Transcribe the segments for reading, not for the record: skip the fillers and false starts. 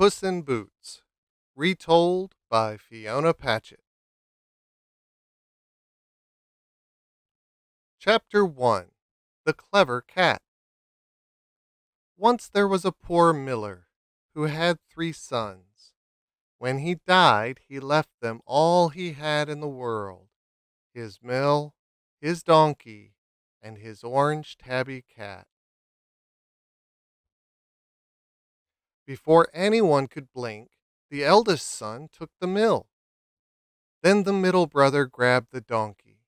Puss in Boots, retold by Fiona Patchett. Chapter 1. The Clever Cat. Once there was a poor miller who had 3 sons. When he died, he left them all he had in the world, his mill, his donkey, and his orange tabby cat. Before anyone could blink, the eldest son took the mill. Then the middle brother grabbed the donkey.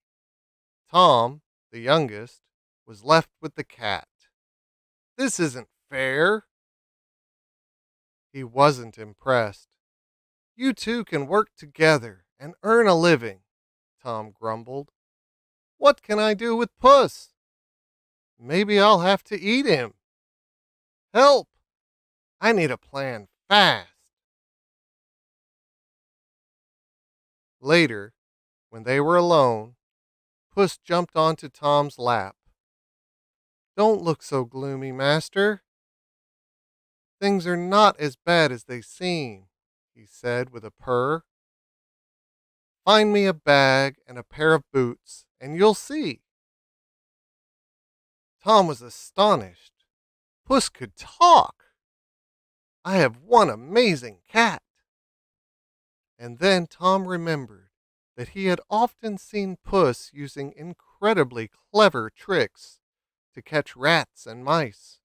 Tom, the youngest, was left with the cat. This isn't fair. He wasn't impressed. You two can work together and earn a living, Tom grumbled. What can I do with Puss? Maybe I'll have to eat him. Help! I need a plan fast. Later, when they were alone, Puss jumped onto Tom's lap. Don't look so gloomy, master. Things are not as bad as they seem, he said with a purr. Find me a bag and a pair of boots, and you'll see. Tom was astonished. Puss could talk. I have one amazing cat. And then Tom remembered that he had often seen Puss using incredibly clever tricks to catch rats and mice.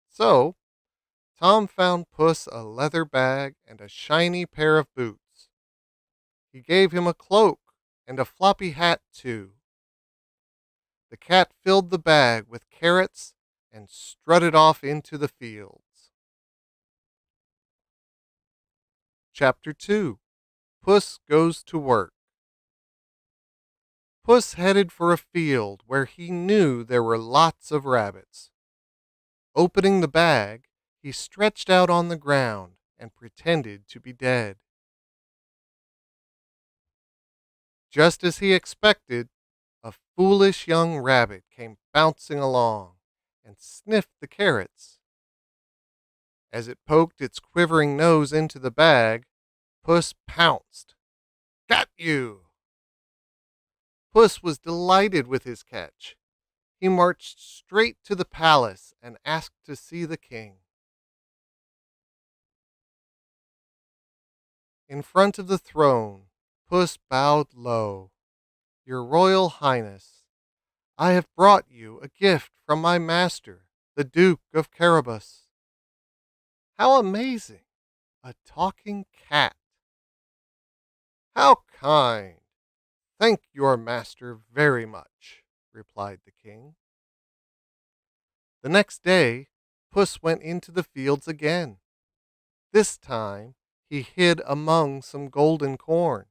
So, Tom found Puss a leather bag and a shiny pair of boots. He gave him a cloak and a floppy hat, too. The cat filled the bag with carrots and strutted off into the fields. Chapter 2. Puss Goes to Work. Puss headed for a field where he knew there were lots of rabbits. Opening the bag, he stretched out on the ground and pretended to be dead. Just as he expected, a foolish young rabbit came bouncing along and sniffed the carrots. As it poked its quivering nose into the bag, Puss pounced. Got you! Puss was delighted with his catch. He marched straight to the palace and asked to see the king. In front of the throne, Puss bowed low. Your Royal Highness, I have brought you a gift from my master, the Duke of Carabas. How amazing! A talking cat. How kind! Thank your master very much, replied the king. The next day, Puss went into the fields again. This time, he hid among some golden corn.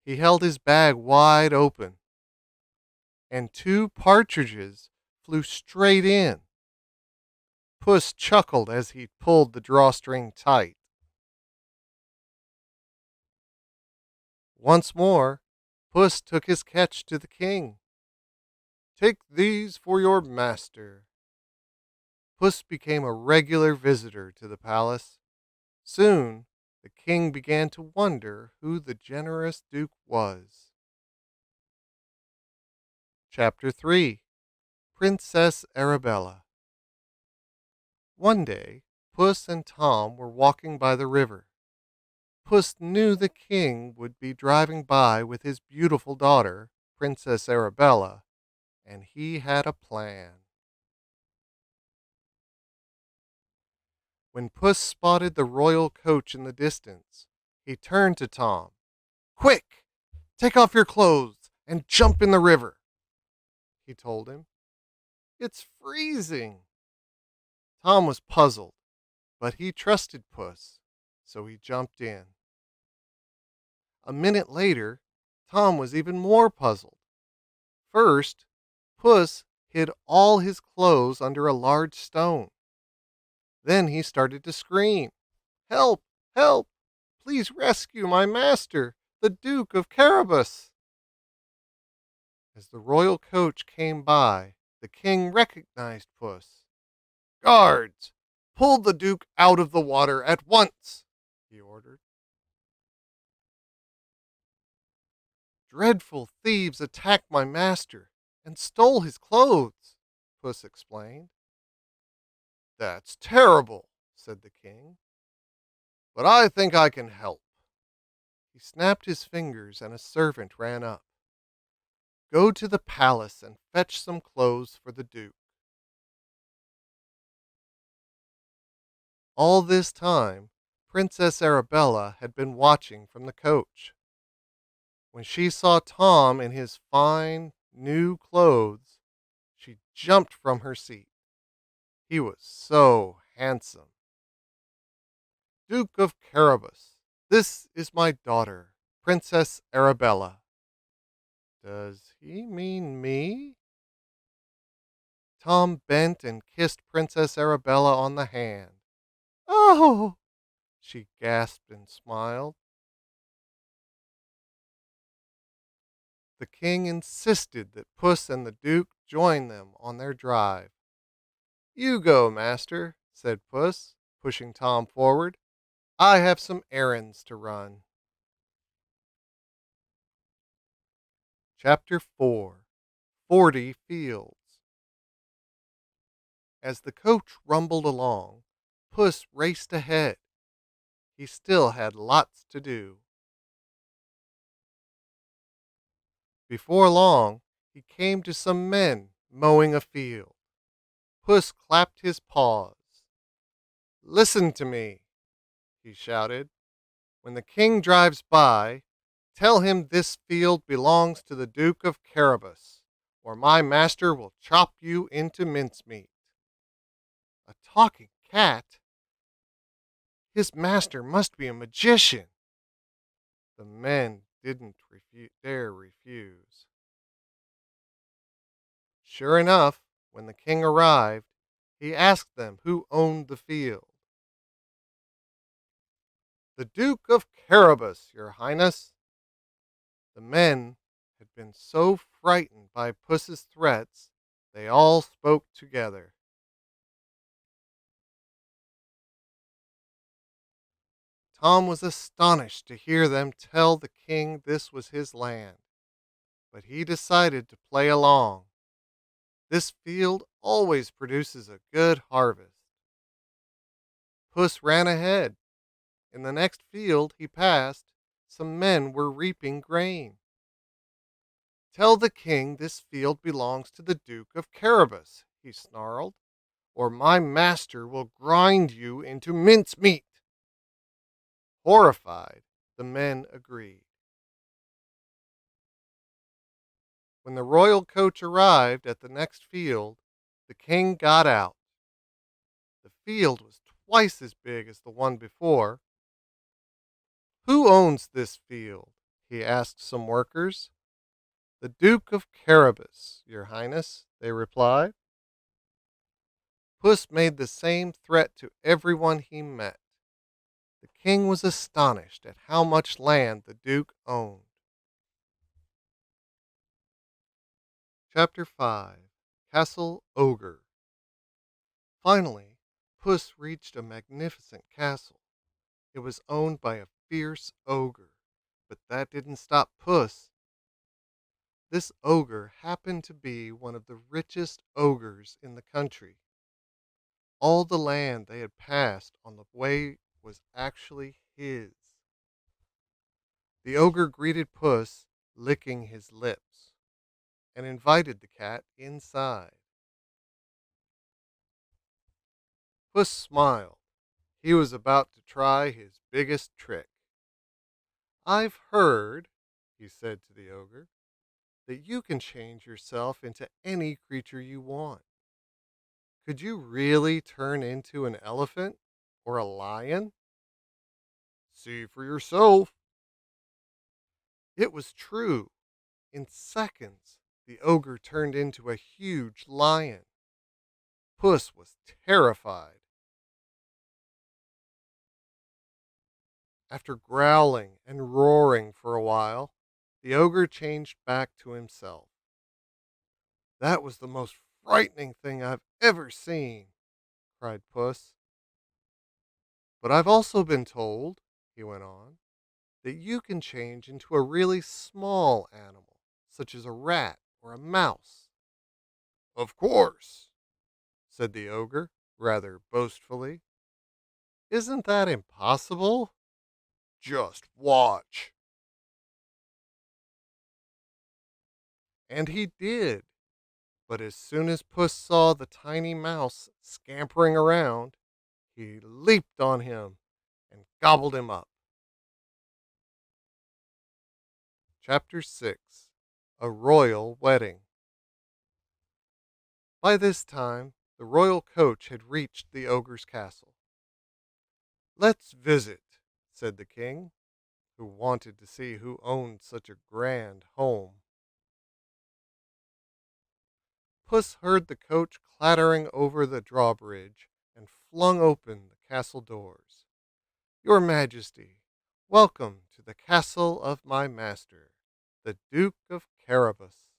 He held his bag wide open, and 2 partridges flew straight in. Puss chuckled as he pulled the drawstring tight. Once more, Puss took his catch to the king. Take these for your master. Puss became a regular visitor to the palace. Soon, the king began to wonder who the generous duke was. Chapter 3. Princess Arabella. One day, Puss and Tom were walking by the river. Puss knew the king would be driving by with his beautiful daughter, Princess Arabella, and he had a plan. When Puss spotted the royal coach in the distance, he turned to Tom. Quick! Take off your clothes and jump in the river, he told him. It's freezing. Tom was puzzled, but he trusted Puss, so he jumped in. A minute later, Tom was even more puzzled. First, Puss hid all his clothes under a large stone. Then he started to scream, Help! Help! Please rescue my master, the Duke of Carabas! As the royal coach came by, the king recognized Puss. Guards, pull the Duke out of the water at once, he ordered. Dreadful thieves attacked my master and stole his clothes, Puss explained. That's terrible, said the king, but I think I can help. He snapped his fingers and a servant ran up. Go to the palace and fetch some clothes for the Duke. All this time, Princess Arabella had been watching from the coach. When she saw Tom in his fine, new clothes, she jumped from her seat. He was so handsome. Duke of Carabas, this is my daughter, Princess Arabella. Does he mean me? Tom bent and kissed Princess Arabella on the hand. Oh, she gasped and smiled. The king insisted that Puss and the Duke join them on their drive. You go, master, said Puss, pushing Tom forward. I have some errands to run. Chapter 4 40 Fields. As the coach rumbled along, Puss raced ahead. He still had lots to do. Before long, he came to some men mowing a field. Puss clapped his paws. Listen to me, he shouted. When the king drives by, tell him this field belongs to the Duke of Carabas, or my master will chop you into mincemeat. A talking cat? His master must be a magician. The men didn't dare refuse. Sure enough, when the king arrived, he asked them who owned the field. The Duke of Carabas, your highness. The men had been so frightened by Puss's threats, they all spoke together. Tom was astonished to hear them tell the king this was his land, but he decided to play along. This field always produces a good harvest. Puss ran ahead. In the next field he passed, some men were reaping grain. Tell the king this field belongs to the Duke of Carabas, he snarled, or my master will grind you into mincemeat. Horrified, the men agreed. When the royal coach arrived at the next field, the king got out. The field was twice as big as the one before. Who owns this field? He asked some workers. The Duke of Carabas, your highness, they replied. Puss made the same threat to everyone he met. The king was astonished at how much land the Duke owned. Chapter 5 Castle Ogre. Finally, Puss reached a magnificent castle. It was owned by a fierce ogre, but that didn't stop Puss. This ogre happened to be one of the richest ogres in the country. All the land they had passed on the way was actually his. The ogre greeted Puss, licking his lips, and invited the cat inside. Puss smiled. He was about to try his biggest trick. I've heard, he said to the ogre, that you can change yourself into any creature you want. Could you really turn into an elephant or a lion? See for yourself. It was true. In seconds, the ogre turned into a huge lion. Puss was terrified. After growling and roaring for a while, the ogre changed back to himself. That was the most frightening thing I've ever seen, cried Puss. "But I've also been told," he went on, "that you can change into a really small animal, such as a rat or a mouse." "Of course," said the ogre, rather boastfully. "Isn't that impossible?" "Just watch." And he did. But as soon as Puss saw the tiny mouse scampering around, he leaped on him and gobbled him up. Chapter 6. A Royal Wedding. By this time, the royal coach had reached the ogre's castle. "Let's visit," said the king, who wanted to see who owned such a grand home. Puss heard the coach clattering over the drawbridge and flung open the castle doors. "Your Majesty, welcome to the castle of my master, the Duke of Carabas."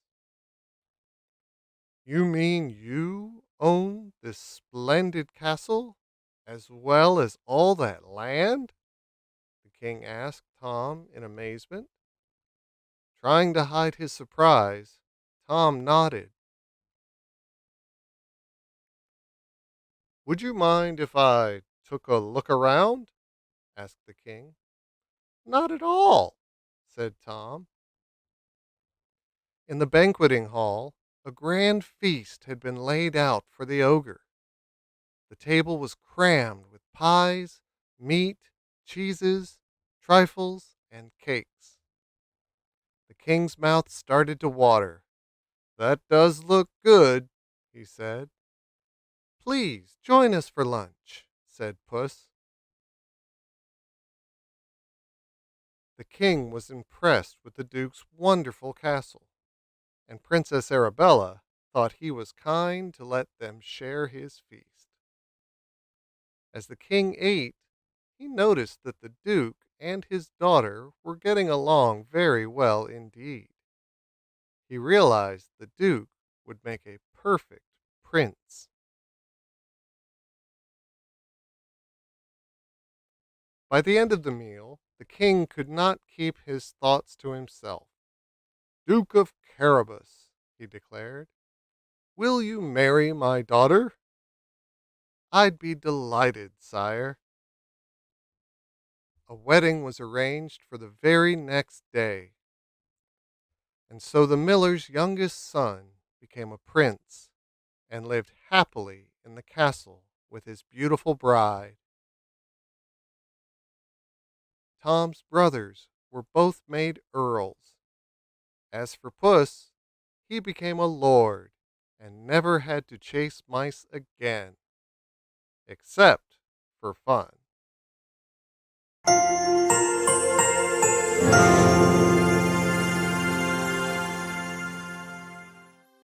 "You mean you own this splendid castle, as well as all that land?" the king asked Tom in amazement. Trying to hide his surprise, Tom nodded. "Would you mind if I took a look around?" asked the king. "Not at all," said Tom. In the banqueting hall, a grand feast had been laid out for the ogre. The table was crammed with pies, meat, cheeses, trifles, and cakes. The king's mouth started to water. "That does look good," he said. "Please join us for lunch," said Puss. The king was impressed with the duke's wonderful castle, and Princess Arabella thought he was kind to let them share his feast. As the king ate, he noticed that the duke and his daughter were getting along very well indeed. He realized the duke would make a perfect prince. By the end of the meal, the king could not keep his thoughts to himself. "Duke of Carabas," he declared, "will you marry my daughter?" "I'd be delighted, sire." A wedding was arranged for the very next day, and so the miller's youngest son became a prince and lived happily in the castle with his beautiful bride. Tom's brothers were both made earls. As for Puss, he became a lord and never had to chase mice again, except for fun.